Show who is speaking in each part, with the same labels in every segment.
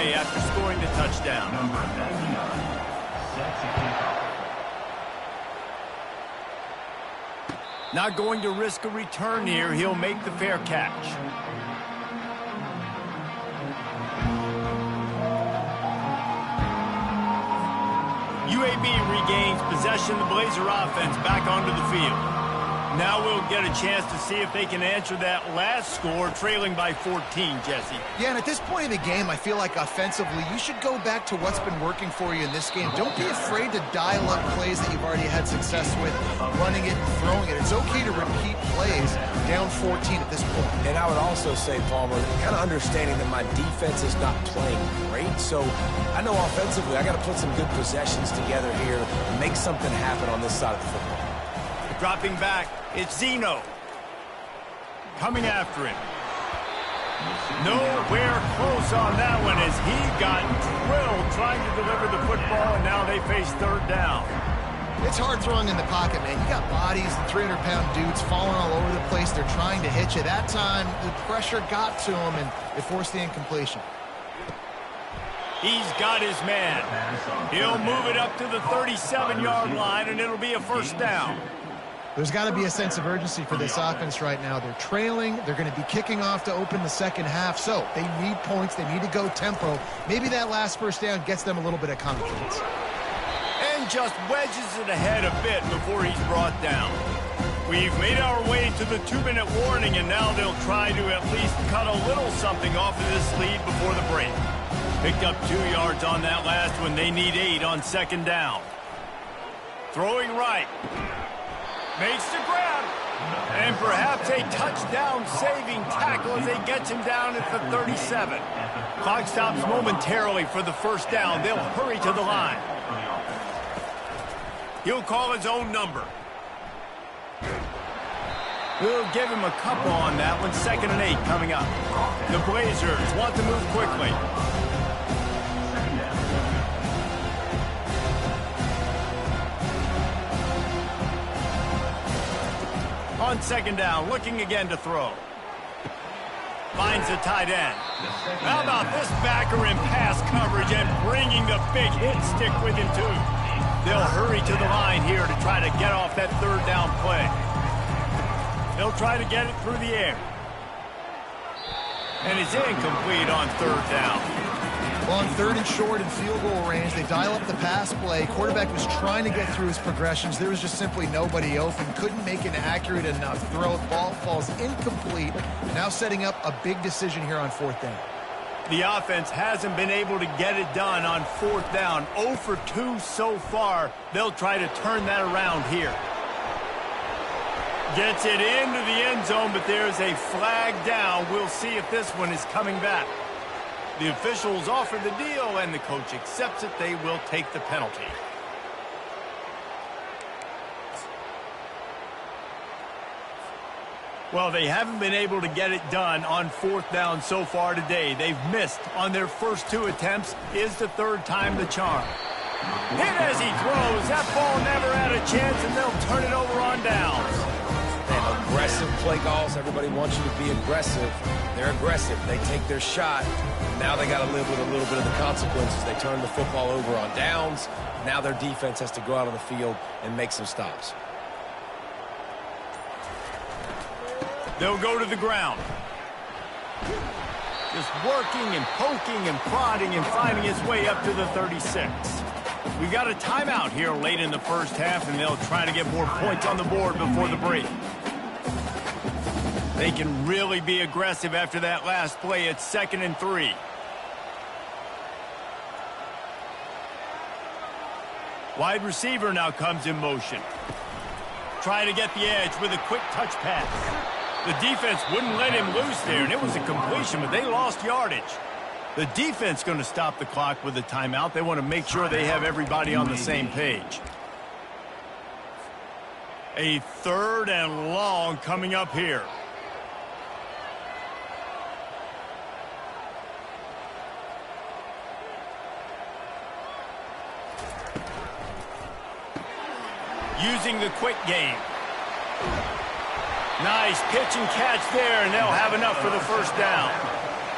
Speaker 1: play after scoring the touchdown.
Speaker 2: Number 99 sets a kickoff.
Speaker 1: Not going to risk a return here. He'll make the fair catch. UAB regains possession. The Blazer offense back onto the field. Now we'll get a chance to see if they can answer that last score, trailing by 14, Jesse.
Speaker 3: Yeah, and at this point of the game, I feel like offensively, you should go back to what's been working for you in this game. Don't be afraid to dial up plays that you've already had success with, running it and throwing it. It's okay to repeat plays down 14 at this point.
Speaker 4: And I would also say, Palmer, kind of understanding that my defense is not playing great, so I know offensively I got to put some good possessions together here and make something happen on this side of the football.
Speaker 1: Dropping back, it's Zeno. Coming after him. Nowhere close on that one as he got drilled trying to deliver the football, and now they face third down.
Speaker 3: It's hard throwing in the pocket, man. You got bodies and 300-pound dudes falling all over the place. They're trying to hit you. That time, the pressure got to him, and it forced the incompletion.
Speaker 1: He's got his man. He'll move it up to the 37-yard line, and it'll be a first down.
Speaker 3: There's got to be a sense of urgency for this offense right now. They're trailing. They're going to be kicking off to open the second half. So they need points. They need to go tempo. Maybe that last first down gets them a little bit of confidence.
Speaker 1: And just wedges it ahead a bit before he's brought down. We've made our way to the 2-minute warning, and now they'll try to at least cut a little something off of this lead before the break. Picked up 2 yards on that last one. They need 8 on second down. Throwing right. Makes the grab, and perhaps a touchdown-saving tackle as they get him down at the 37. Clock stops momentarily for the first down. They'll hurry to the line. He'll call his own number. We'll give him a couple on that one. 2nd and 8 coming up. The Blazers want to move quickly. On second down, looking again to throw. Finds the tight end. How about this backer in pass coverage and bringing the big hit stick with him, too. They'll hurry to the line here to try to get off that third down play. They'll try to get it through the air. And it's incomplete on third down.
Speaker 3: Well, on 3rd and short and field goal range, they dial up the pass play. Quarterback was trying to get through his progressions. There was just simply nobody open. Couldn't make an accurate enough throw. Ball falls incomplete. Now setting up a big decision here on 4th down.
Speaker 1: The offense hasn't been able to get it done on 4th down. 0 for 2 so far. They'll try to turn that around here. Gets it into the end zone, but there's a flag down. We'll see if this one is coming back. The officials offer the deal, and the coach accepts it. They will take the penalty. Well, they haven't been able to get it done on 4th down so far today. They've missed on their first 2 attempts. Is the 3rd time the charm. Hit as he throws. That ball never had a chance, and they'll turn it over on downs.
Speaker 4: And aggressive play calls. Everybody wants you to be aggressive. They're aggressive. They take their shot. Now they got to live with a little bit of the consequences. They turn the football over on downs. Now their defense has to go out on the field and make some stops.
Speaker 1: They'll go to the ground. Just working and poking and prodding and finding his way up to the 36. We've got a timeout here late in the first half, and they'll try to get more points on the board before the break. They can really be aggressive after that last play. It's 2nd and 3. Wide receiver now comes in motion. Trying to get the edge with a quick touch pass. The defense wouldn't let him loose there, and it was a completion, but they lost yardage. The defense going to stop the clock with a timeout. They want to make sure they have everybody on the same page. A 3rd and long coming up here. Using the quick game. Nice pitch and catch there, and they'll have enough for the first down.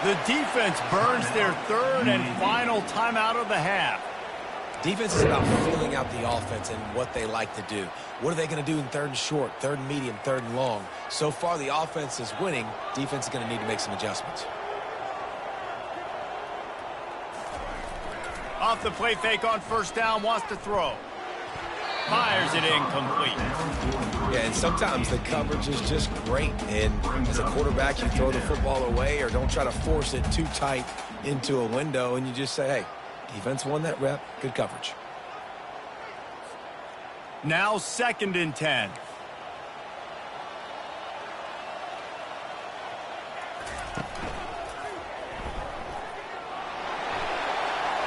Speaker 1: The defense burns their third and final timeout of the half.
Speaker 4: Defense is about feeling out the offense and what they like to do. What are they going to do in third and short, third and medium, third and long? So far, the offense is winning. Defense is going to need to make some adjustments.
Speaker 1: Off the play fake on first down, wants to throw. Fires it incomplete.
Speaker 4: Yeah, and sometimes the coverage is just great. And as a quarterback, you throw the football away or don't try to force it too tight into a window, and you just say, hey, defense won that rep. Good coverage.
Speaker 1: Now 2nd and 10.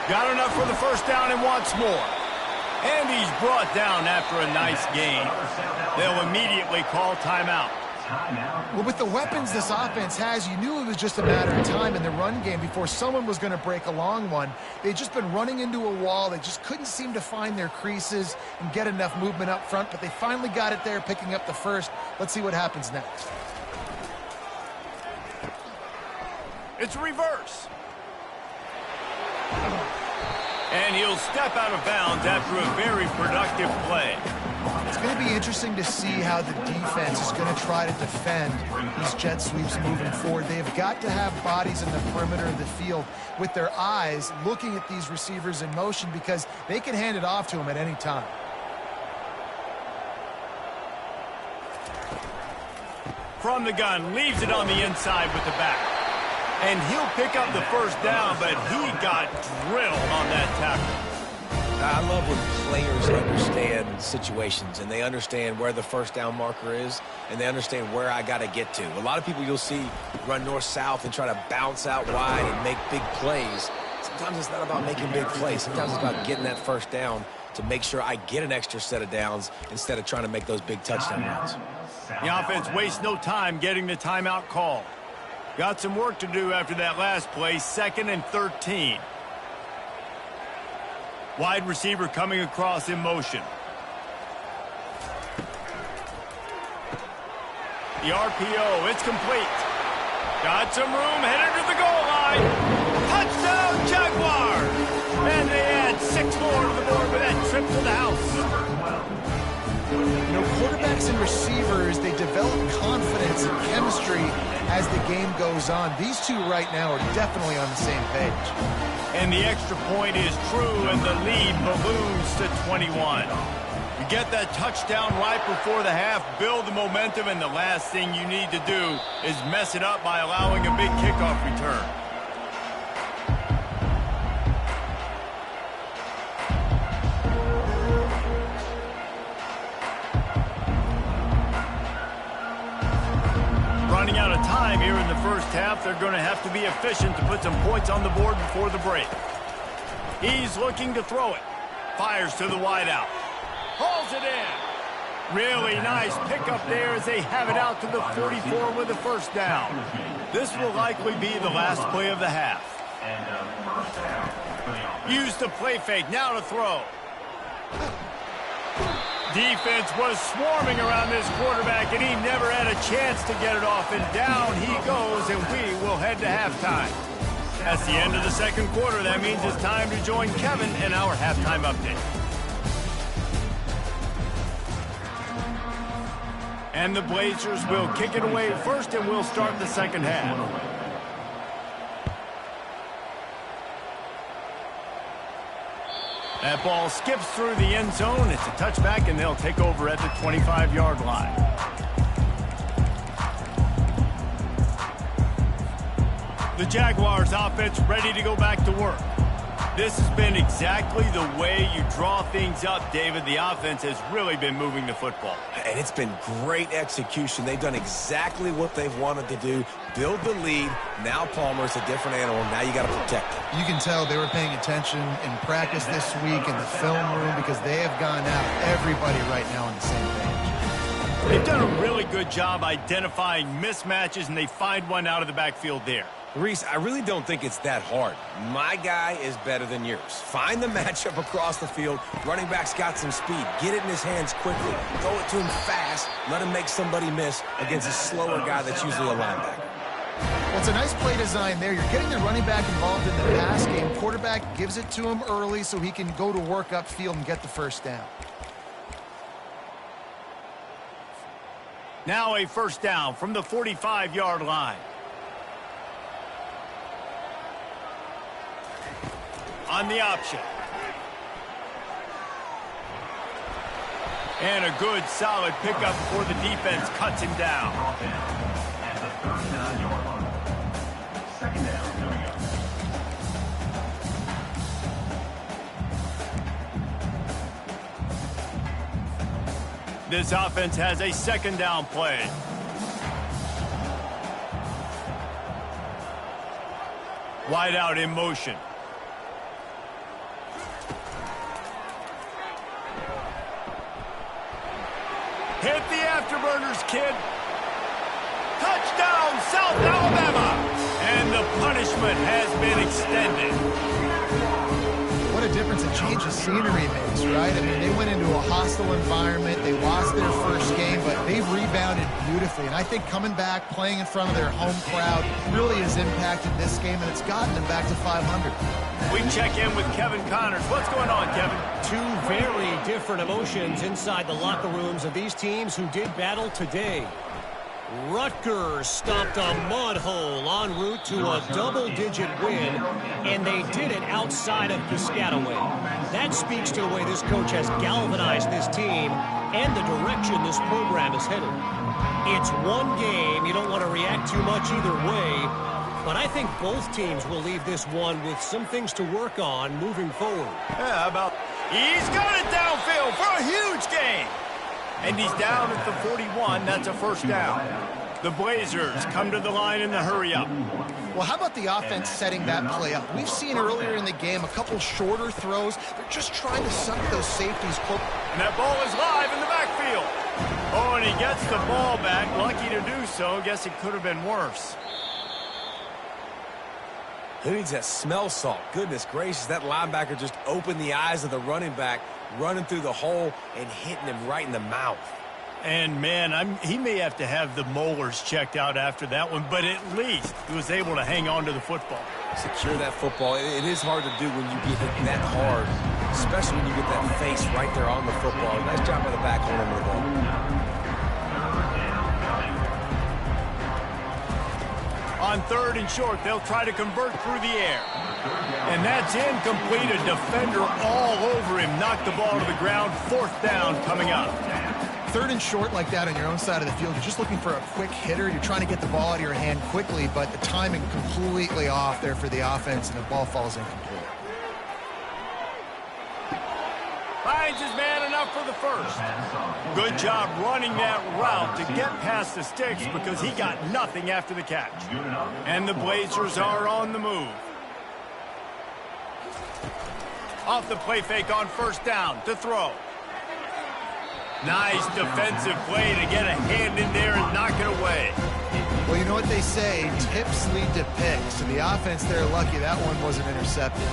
Speaker 1: Got enough for the first down and wants more. And he's brought down after a nice gain. They'll immediately call timeout.
Speaker 3: Well, with the weapons this offense has, you knew it was just a matter of time in the run game before someone was going to break a long one. They'd just been running into a wall. They just couldn't seem to find their creases and get enough movement up front, but they finally got it there, picking up the first. Let's see what happens next.
Speaker 1: It's reverse. And he'll step out of bounds after a very productive play.
Speaker 3: It's going to be interesting to see how the defense is going to try to defend these jet sweeps moving forward. They've got to have bodies in the perimeter of the field with their eyes looking at these receivers in motion because they can hand it off to them at any time.
Speaker 1: From the gun, leaves it on the inside with the back. And he'll pick up the first down, but he got drilled on that tackle.
Speaker 4: I love when players understand situations and they understand where the first down marker is and they understand where I got to get to. A lot of people you'll see run north-south and try to bounce out wide and make big plays. Sometimes it's not about making big plays. Sometimes it's about getting that first down to make sure I get an extra set of downs instead of trying to make those big touchdown runs.
Speaker 1: The offense wastes no time getting the timeout call. Got some work to do after that last play, 2nd and 13. Wide receiver coming across in motion. The RPO, it's complete. Got some room, headed to the goal line. Touchdown, Jaguars! And they add 6 more to the board with that trip to the house.
Speaker 3: You know, quarterbacks and receivers, they develop confidence and chemistry as the game goes on. These two right now are definitely on the same page.
Speaker 1: And the extra point is true, and the lead balloons to 21. You get that touchdown right before the half, build the momentum, and the last thing you need to do is mess it up by allowing a big kickoff return. Running out of time here in the first half. They're going to have to be efficient to put some points on the board before the break. He's looking to throw it. Fires to the wideout. Hauls it in. Really nice pickup there as they have it out to the 44 with a first down. This will likely be the last play of the half. Use the play fake. Now to throw. Defense was swarming around this quarterback, and he never had a chance to get it off. And down he goes, and we will head to halftime. That's the end of the second quarter. That means it's time to join Kevin in our halftime update. And the Blazers will kick it away first, and we'll start the second half. That ball skips through the end zone. It's a touchback, and they'll take over at the 25-yard line. The Jaguars offense ready to go back to work. This has been exactly the way you draw things up, David. The offense has really been moving the football.
Speaker 4: And it's been great execution. They've done exactly what they've wanted to do. Build the lead. Now Palmer's a different animal. Now you got to protect him.
Speaker 3: You can tell they were paying attention in practice this week in the film room because they have gone out. Everybody right now on the same page.
Speaker 1: They've done a really good job identifying mismatches, and they find one out of the backfield there.
Speaker 4: Reese, I really don't think it's that hard. My guy is better than yours. Find the matchup across the field. Running back's got some speed. Get it in his hands quickly. Throw it to him fast. Let him make somebody miss against a slower guy that's usually a linebacker.
Speaker 3: Well, it's a nice play design there. You're getting the running back involved in the pass game. Quarterback gives it to him early so he can go to work upfield and get the first down.
Speaker 1: Now a first down from the 45-yard line. On the option. And a good, solid pickup before the defense cuts him down.
Speaker 2: At the 39-yard line. Second down coming up.
Speaker 1: This offense has a second down play. Wide out in motion. Hit the afterburners, kid. Touchdown, South Alabama. And the punishment has been extended.
Speaker 3: What a difference a change of scenery makes, right? I mean, they went into a hostile environment. They lost their first game, but they've rebounded beautifully. And I think coming back, playing in front of their home crowd really has impacted this game, and it's gotten them back to 500.
Speaker 1: We check in with Kevin Connors. What's going on, Kevin?
Speaker 5: Two very different emotions inside the locker rooms of these teams who did battle today. Rutgers stopped a mud hole en route to a double-digit win, and they did it outside of Piscataway. That speaks to the way this coach has galvanized this team and the direction this program is headed. It's one game. You don't want to react too much either way, but I think both teams will leave this one with some things to work on moving forward.
Speaker 1: Yeah, about... He's got it downfield for a huge gain. And he's down at the 41. That's a first down. The Blazers come to the line in the hurry-up.
Speaker 3: Well, how about the offense setting that play up? We've seen earlier in the game a couple shorter throws. They're just trying to suck those safeties close.
Speaker 1: And that ball is live in the backfield. Oh, and he gets the ball back. Lucky to do so. Guess it could have been worse.
Speaker 4: Who needs that smell salt? Goodness gracious, that linebacker just opened the eyes of the running back, running through the hole and hitting him right in the mouth.
Speaker 1: And, man, he may have to have the molars checked out after that one, but at least he was able to hang on to the football.
Speaker 4: Secure that football. It is hard to do when you get hit that hard, especially when you get that face right there on the football. Nice job by the back holding the ball.
Speaker 1: On third and short, they'll try to convert through the air. And that's incomplete. A defender all over him. Knocked the ball to the ground. Fourth down coming up.
Speaker 3: Third and short like that on your own side of the field, you're just looking for a quick hitter. You're trying to get the ball out of your hand quickly, but the timing completely off there for the offense, and the ball falls incomplete.
Speaker 1: Finds his man enough for the first. Good job running that route to get past the sticks because he got nothing after the catch. And the Blazers are on the move. Off the play fake on first down to throw. Nice defensive play to get a hand in there and knock it away.
Speaker 3: Well, you know what they say, tips lead to picks. So the offense, they're lucky that one wasn't intercepted.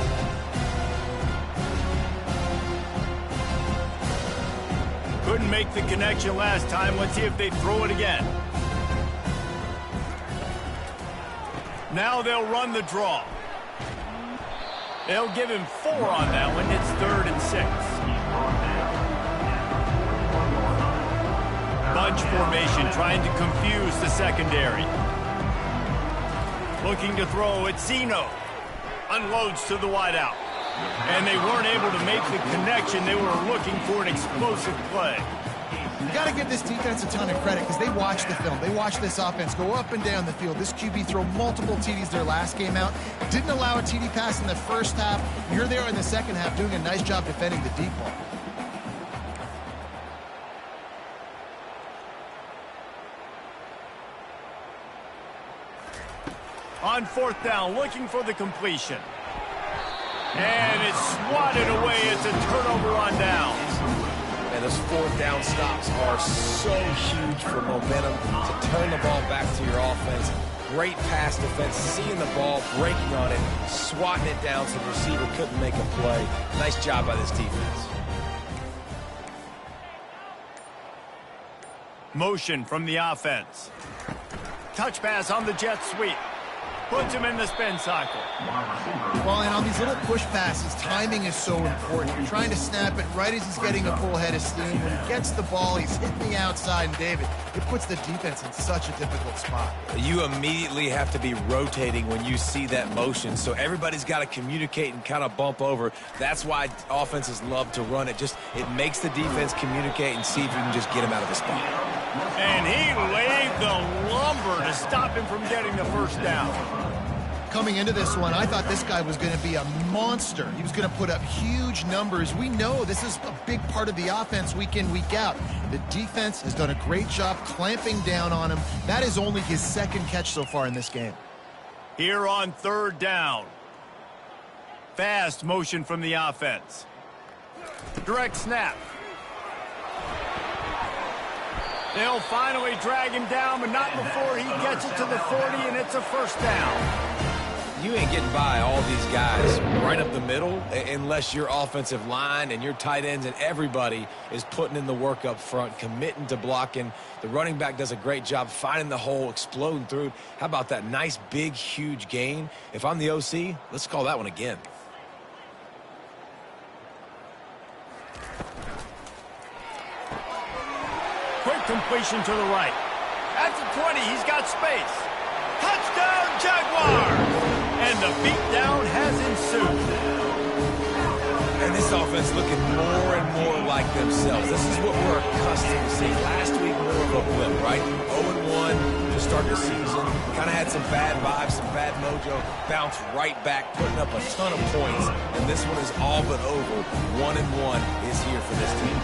Speaker 1: Couldn't make the connection last time. Let's see if they throw it again. Now they'll run the draw. They'll give him 4 on that one. It's 3rd and 6. Bunch formation trying to confuse the secondary. Looking to throw at Zeno. Unloads to the wideout. And they weren't able to make the connection. They were looking for an explosive play.
Speaker 3: You got to give this defense a ton of credit because they watched the film. They watched this offense go up and down the field. This QB throw multiple TDs their last game out. Didn't allow a TD pass in the first half. You're there in the second half doing a nice job defending the deep ball.
Speaker 1: On fourth down, looking for the completion. And it's swatted away. It's a turnover on downs.
Speaker 4: And those fourth down stops are so huge for momentum to turn the ball back to your offense. Great pass defense, seeing the ball, breaking on it, swatting it down so the receiver couldn't make a play. Nice job by this defense.
Speaker 1: Motion from the offense. Touch pass on the jet sweep. puts him in the spin cycle.
Speaker 3: Well, and on these little push passes, timing is so important. You're trying to snap it right as he's getting a full head of steam. When he gets the ball, he's hitting the outside, and David, it puts the defense in such a difficult spot.
Speaker 4: You immediately have to be rotating when you see that motion, so everybody's got to communicate and kind of bump over. That's why offenses love to run it. It makes the defense communicate and see if you can just get him out of the spot.
Speaker 1: And he laid the lumber to stop him from getting the first down.
Speaker 3: Coming into this one, I thought this guy was going to be a monster. He was going to put up huge numbers. We know this is a big part of the offense week in, week out. The defense has done a great job clamping down on him. That is only his second catch so far in this game.
Speaker 1: Here on third down. Fast motion from the offense. Direct snap. They'll finally drag him down, but not before he gets it to the 40, and it's a first down.
Speaker 4: You ain't getting by all these guys right up the middle unless your offensive line and your tight ends and everybody is putting in the work up front, committing to blocking. The running back does a great job finding the hole, exploding through. How about that nice, big, huge gain? If I'm the OC, let's call that one again.
Speaker 1: Quick completion to the right. At the 20, he's got space. Touchdown, Jaguars! And the beatdown has ensued.
Speaker 4: And this offense looking more and more like themselves. This is what we're accustomed to seeing. Last week, more of a blip, right? 0-1 to start the season. Kind of had some bad vibes, some bad mojo. Bounced right back, putting up a ton of points. And this one is all but over. 1-1 is here for this team.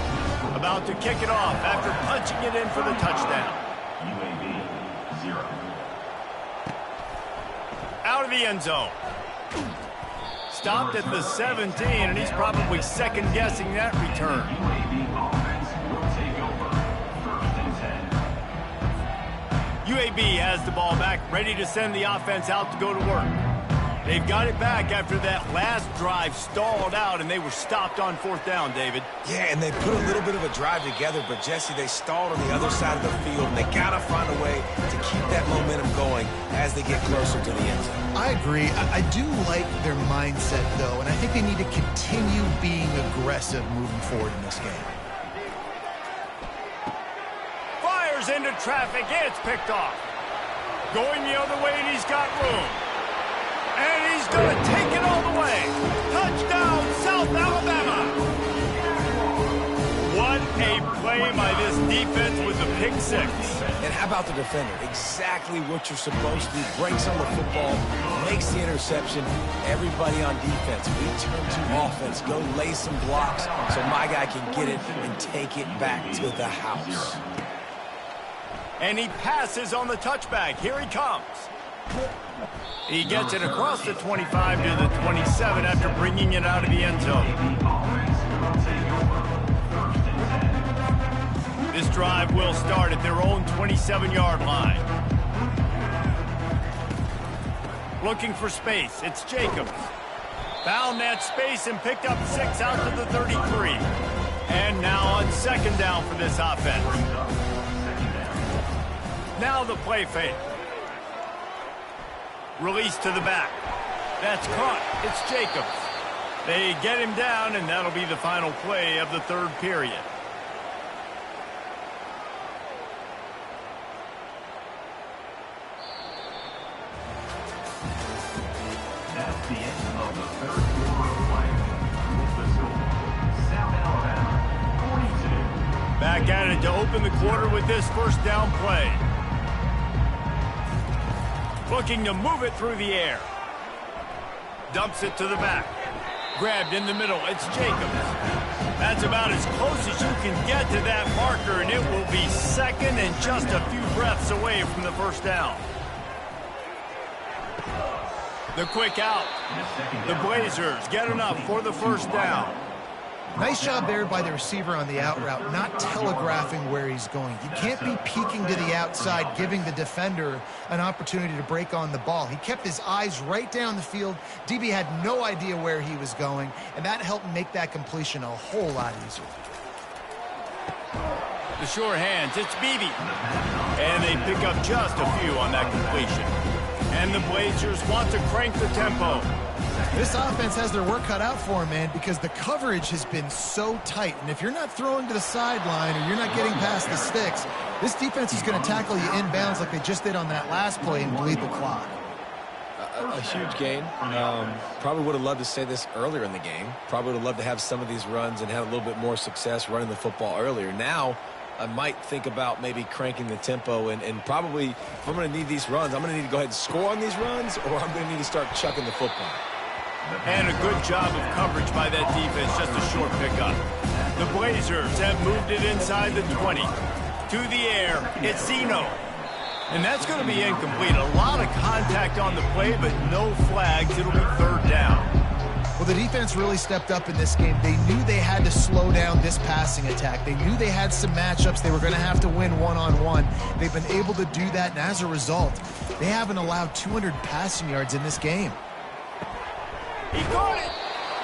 Speaker 1: About to kick it off after punching it in for the touchdown.
Speaker 2: UAB 0.
Speaker 1: Out of the end zone. Stopped at the 17, and he's probably second-guessing that return.
Speaker 2: UAB offense will take over. 1st and 10.
Speaker 1: UAB has the ball back, ready to send the offense out to go to work. They've got it back after that last drive stalled out, and they were stopped on fourth down, David.
Speaker 4: Yeah, and they put a little bit of a drive together, but, Jesse, they stalled on the other side of the field, and they got to find a way to keep that momentum going as they get closer to the end zone.
Speaker 3: I agree. I do like their mindset, though, and I think they need to continue being aggressive moving forward in this game.
Speaker 1: Fires into traffic. It's picked off. Going the other way, and he's got room. And he's going to take it all the way. Touchdown, South Alabama. What a play by this defense with the pick six.
Speaker 4: And how about the defender? Exactly what you're supposed to do. Breaks on the football, makes the interception. Everybody on defense, we turn to offense. Go lay some blocks so my guy can get it and take it back to the house.
Speaker 1: And he passes on the touchback. Here he comes. He gets it across the 25 to the 27 after bringing it out of the end zone. This drive will start at their own 27-yard line. Looking for space. It's Jacobs. Found that space and picked up 6 out to the 33. And now on second down for this offense. Now the play fake. Release to the back. That's caught. It's Jacobs. They get him down, and that'll be the final play of the third period.
Speaker 2: That's the end of the third quarter of play. With the score, South Alabama 42.
Speaker 1: Back at it to open the quarter with this first down play. Looking to move it through the air. Dumps it to the back. Grabbed in the middle. It's Jacobs. That's about as close as you can get to that marker, and it will be second and just a few breaths away from the first down. The quick out. The Blazers get enough for the first down.
Speaker 3: Nice job there by the receiver on the out route, not telegraphing where he's going. You can't be peeking to the outside, giving the defender an opportunity to break on the ball. He kept his eyes right down the field. DB had no idea where he was going, and that helped make that completion a whole lot easier.
Speaker 1: The sure hands, it's Beebe. And they pick up just a few on that completion. And the Blazers want to crank the tempo.
Speaker 3: This offense has their work cut out for them, man, because the coverage has been so tight. And if you're not throwing to the sideline or you're not getting past the sticks, this defense is going to tackle you inbounds like they just did on that last play and bleed the clock.
Speaker 4: A huge gain. Probably would have loved to say this earlier in the game. Probably would have loved to have some of these runs and have a little bit more success running the football earlier. Now, I might think about maybe cranking the tempo and probably, if I'm going to need these runs, I'm going to need to go ahead and score on these runs, or I'm going to need to start chucking the football.
Speaker 1: And a good job of coverage by that defense, just a short pickup. The Blazers have moved it inside the 20. To the air, it's Zeno. And that's going to be incomplete. A lot of contact on the play, but no flags. It'll be third down.
Speaker 3: Well, the defense really stepped up in this game. They knew they had to slow down this passing attack. They knew they had some matchups they were going to have to win one-on-one. They've been able to do that, and as a result, they haven't allowed 200 passing yards in this game.
Speaker 1: He caught it.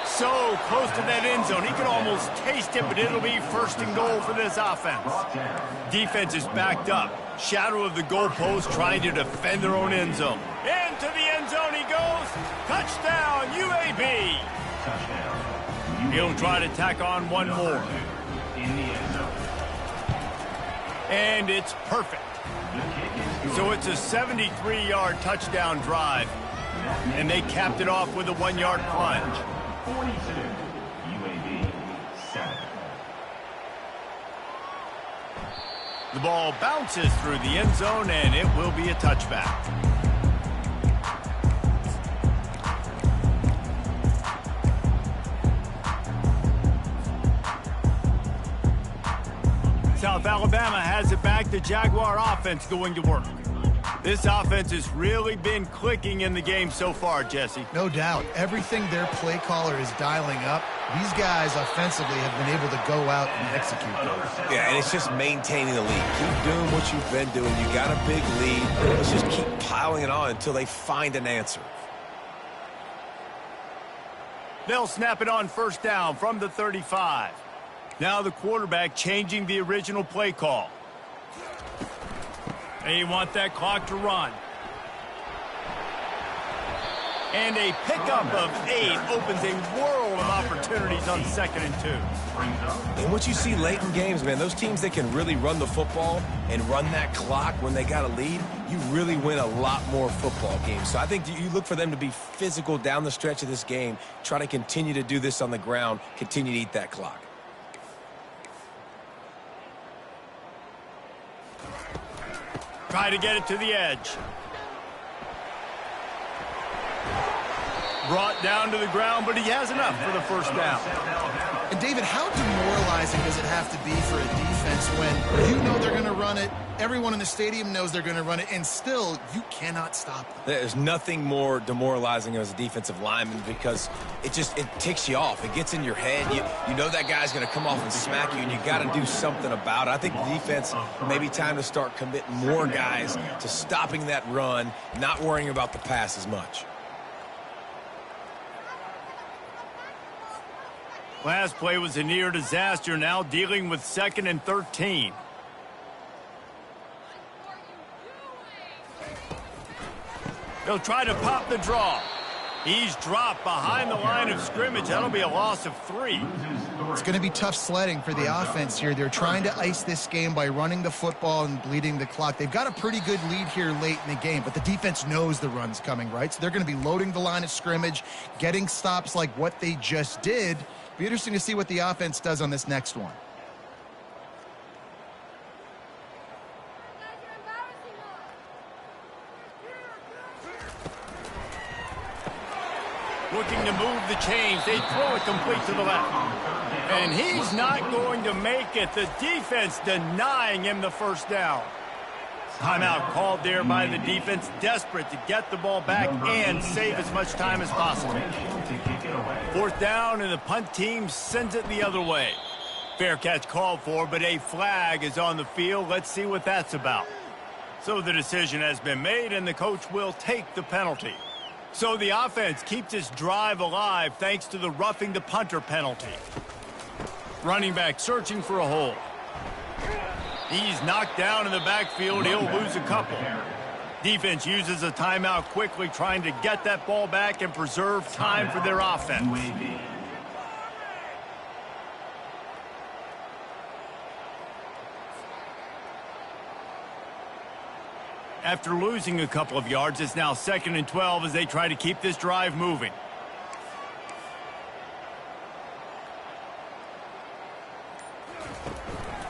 Speaker 1: So close to that end zone. He can almost taste it, but it'll be first and goal for this offense. Defense is backed up. Shadow of the goalpost trying to defend their own end zone. Into the end zone he goes. Touchdown, UAB. He'll try to tack on one more. And it's perfect. So it's a 73-yard touchdown drive. And they capped it off with a 1-yard plunge.
Speaker 2: 42, UAB 7.
Speaker 1: The ball bounces through the end zone, and it will be a touchback. South Alabama has it back. The Jaguar offense going to work. This offense has really been clicking in the game so far, Jesse.
Speaker 3: No doubt. Everything their play caller is dialing up, these guys offensively have been able to go out and execute those.
Speaker 4: Yeah, and it's just maintaining the lead. Keep doing what you've been doing. You got a big lead. Let's just keep piling it on until they find an answer.
Speaker 1: They'll snap it on first down from the 35. Now the quarterback changing the original play call. They want that clock to run. And a pickup of 8 opens a world of opportunities on 2nd and 2.
Speaker 4: And what you see late in games, man, those teams that can really run the football and run that clock when they got a lead, you really win a lot more football games. So I think you look for them to be physical down the stretch of this game, try to continue to do this on the ground, continue to eat that clock.
Speaker 1: Try to get it to the edge. Brought down to the ground, but he has enough for the first down.
Speaker 3: And David, how demoralizing does it have to be for a defense when you know they're going to run it, everyone in the stadium knows they're going to run it, and still you cannot stop them?
Speaker 4: There's nothing more demoralizing as a defensive lineman because it ticks you off. It gets in your head. You know that guy's going to come off and smack you, and you got to do something about it. I think the defense maybe time to start committing more guys to stopping that run, not worrying about the pass as much.
Speaker 1: Last play was a near disaster, now dealing with 2nd and 13. They'll try to pop the draw. He's dropped behind the line of scrimmage. That'll be a loss of 3.
Speaker 3: It's going to be tough sledding for the offense here. They're trying to ice this game by running the football and bleeding the clock. They've got a pretty good lead here late in the game, but the defense knows the run's coming, right? So they're going to be loading the line of scrimmage, getting stops like what they just did. Be interesting to see what the offense does on this next one.
Speaker 1: Looking to move the chains. They throw it complete to the left. And he's not going to make it. The defense denying him the first down. Timeout called there by the defense, desperate to get the ball back and save as much time as possible. 4th down, and the punt team sends it the other way. Fair catch called for, but a flag is on the field. Let's see what that's about. So the decision has been made, and the coach will take the penalty. So the offense keeps its drive alive thanks to the roughing the punter penalty. Running back searching for a hole. He's knocked down in the backfield. He'll lose a couple. Defense uses a timeout quickly, trying to get that ball back and preserve time for their offense.
Speaker 2: UAB.
Speaker 1: After losing a couple of yards, it's now 2nd and 12 as they try to keep this drive moving.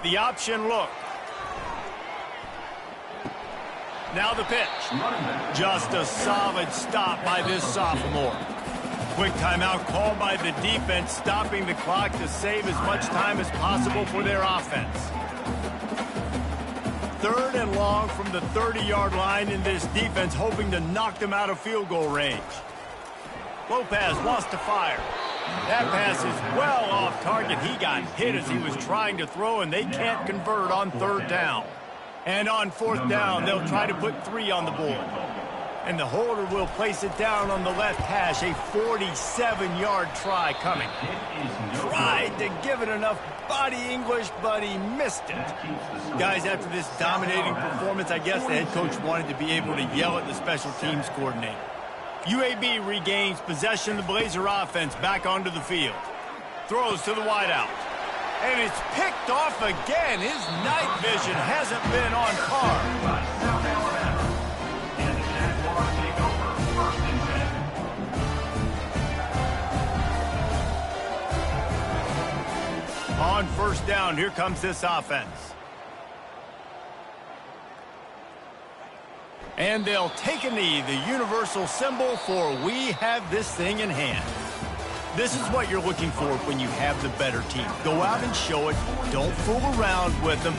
Speaker 1: The option look. Now the pitch. Just a solid stop by this sophomore. Quick timeout called by the defense, stopping the clock to save as much time as possible for their offense. 3rd and long from the 30-yard line, in this defense hoping to knock them out of field goal range. Lopez wants to fire. That pass is well off target. He got hit as he was trying to throw, and they can't convert on 3rd down. And on 4th down, they'll try to put 3 on the board. And the holder will place it down on the left hash. A 47-yard try coming. Tried to give it enough body English, but he missed it. Guys, after this dominating performance, I guess the head coach wanted to be able to yell at the special teams coordinator. UAB regains possession of the Blazer offense back onto the field. Throws to the wideout. And it's picked off again. His night vision hasn't been on par.
Speaker 2: South Alabama. And the Jaguars take over 1st and 10.
Speaker 1: On 1st down, here comes this offense. And they'll take a knee, the universal symbol for we have this thing in hand. This is what you're looking for when you have the better team. Go out and show it. Don't fool around with them.